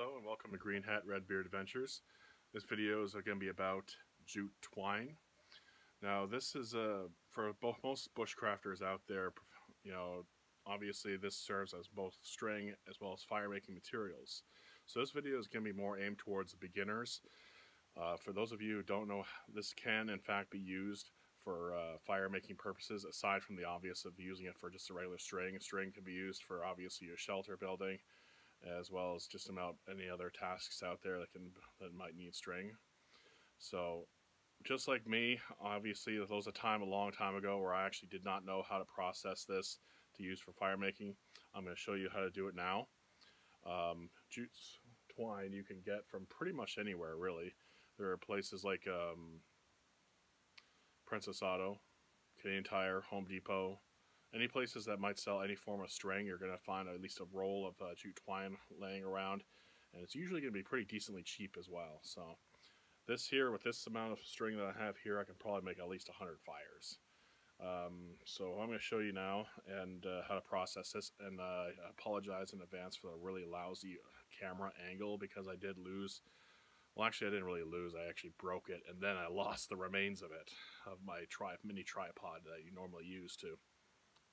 Hello and welcome to Greenhat-Redbeard Adventures. This video is going to be about jute twine. Now this is for most bushcrafters out there, obviously this serves as both string as well as fire making materials. So this video is going to be more aimed towards the beginners. For those of you who don't know, this can in fact be used for fire making purposes aside from the obvious of using it for just a regular string. A string can be used for obviously your shelter building, as well as just about any other tasks out there that might need string. So just like me, obviously there was a long time ago where I actually did not know how to process this to use for fire making. I'm going to show you how to do it now. Jute twine you can get from pretty much anywhere, really. There are places like Princess Auto, Canadian Tire, Home Depot. Any places that might sell any form of string, you're going to find at least a roll of jute twine laying around, and it's usually going to be pretty decently cheap as well. So this here, with this amount of string that I have here, I can probably make at least 100 fires. So I'm going to show you now and how to process this, and I apologize in advance for the really lousy camera angle because I did lose. Well, actually, I didn't really lose. I actually broke it, and then I lost the remains of it, of my mini tripod that you normally use to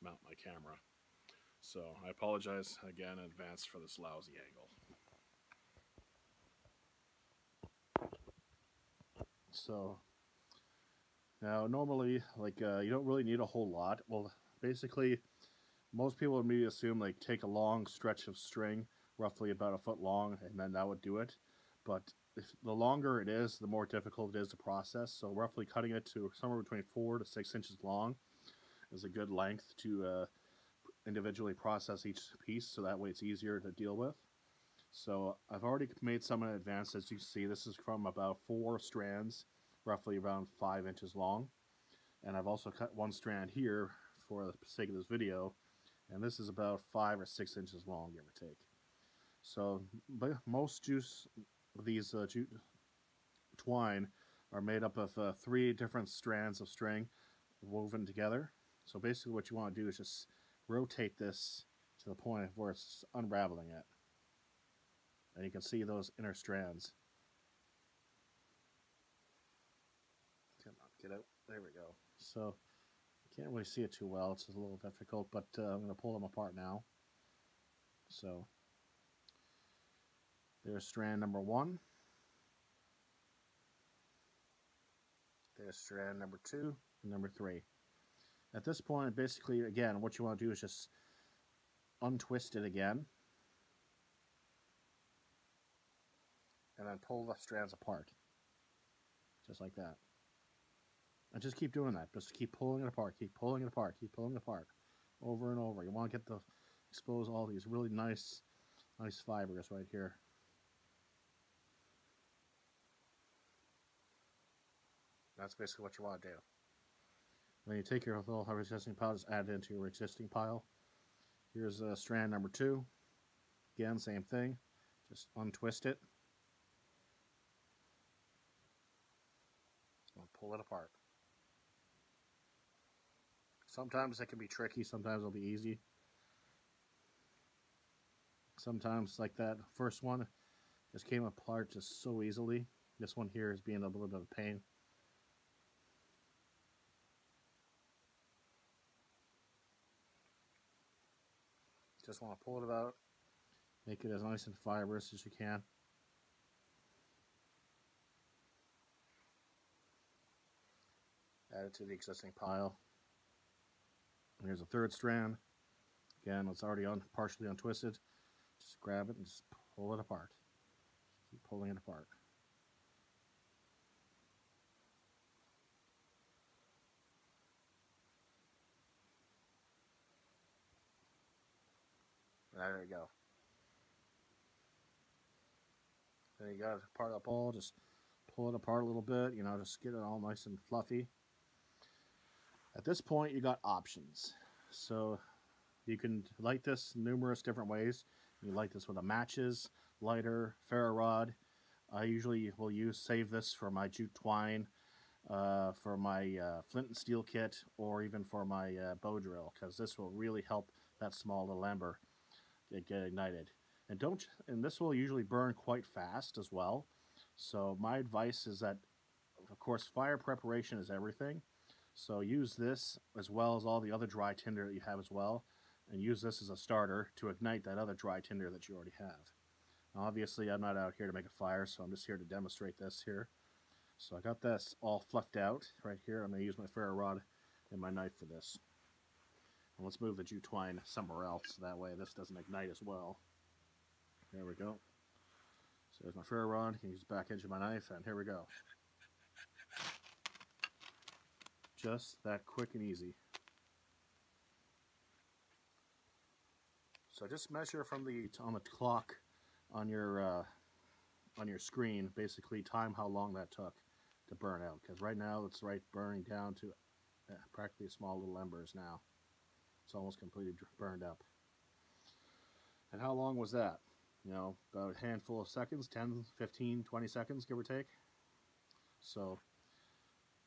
mount my camera. So I apologize again in advance for this lousy angle. So now normally, you don't really need a whole lot. Well, basically most people would maybe assume take a long stretch of string, roughly about a foot long, and then that would do it. But the longer it is, the more difficult it is to process. So roughly cutting it to somewhere between 4 to 6 inches long is a good length to individually process each piece, so that way it's easier to deal with. So I've already made some in advance. As you can see, this is from about 4 strands, roughly around 5 inches long, and I've also cut one strand here for the sake of this video, and this is about 5 or 6 inches long, give or take. So most these jute twine are made up of 3 different strands of string woven together. So basically what you want to do is just rotate this to the point where it's unraveling it. And you can see those inner strands. Come on, get out. There we go. So you can't really see it too well. It's a little difficult, but I'm going to pull them apart now. So there's strand number 1. There's strand number 2 and number 3. At this point, basically, again, what you want to do is just untwist it again and then pull the strands apart, just like that. And just keep doing that. Just keep pulling it apart, keep pulling it apart, keep pulling it apart, over and over. You want to expose all these really nice fibers right here. That's basically what you want to do. Then you take your little resisting pile, just add it into your existing pile. Here's strand number 2. Again, same thing. Just untwist it. And pull it apart. Sometimes it can be tricky, sometimes it'll be easy. Sometimes, like that first one, just came apart just so easily. This one here is being a little bit of a pain. Just want to pull it out, make it as nice and fibrous as you can. Add it to the existing pile. And here's a 3rd strand. Again, it's already partially untwisted. Just grab it and just pull it apart. Keep pulling it apart. There you go. Then you got part of the ball, just pull it apart a little bit, just get it all nice and fluffy. At this point, you got options. So you can light this numerous different ways. You light this with a matches, lighter, ferro rod. I usually will save this for my jute twine, for my flint and steel kit, or even for my bow drill, because this will really help that small little ember get ignited. And this will usually burn quite fast as well. So my advice is that, of course, fire preparation is everything. So use this as well as all the other dry tinder that you have as well, and use this as a starter to ignite that other dry tinder that you already have. Now, obviously, I'm not out here to make a fire, so I'm just here to demonstrate this here. So I got this all fluffed out right here. I'm going to use my ferro rod and my knife for this. And let's move the jute twine somewhere else, so that way this doesn't ignite as well. There we go. So there's my ferro rod. You can use the back edge of my knife, and here we go. Just that quick and easy. So just measure from on the clock on your screen, basically time how long that took to burn out. Because right now it's burning down to practically small little embers now. It's almost completely burned up. And how long was that? You know, about a handful of seconds, 10, 15, 20 seconds, give or take. So,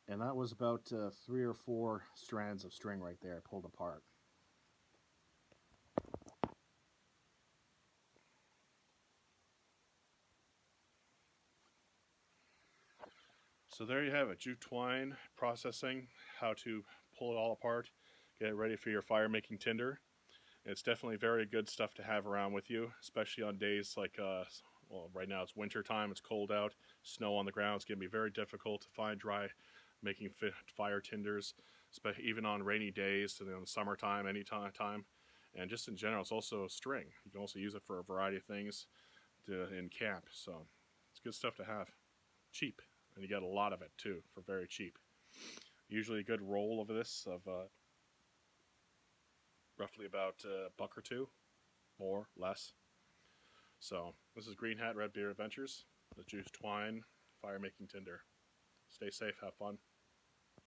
and that was about 3 or 4 strands of string right there pulled apart. So there you have it, jute twine processing, how to pull it all apart, get it ready for your fire making tinder. It's definitely very good stuff to have around with you, especially on days like, well, right now it's winter time, it's cold out, snow on the ground. It's going to be very difficult to find dry making fire tinders, even on rainy days, in the summertime, any time. And just in general, it's also a string. You can also use it for a variety of things in camp, so it's good stuff to have. Cheap, and you get a lot of it too for very cheap. Usually a good roll of this of roughly about a buck or two, more, less. So this is Greenhat-Redbeard Adventures, the Jute Twine fire making tinder. Stay safe, have fun.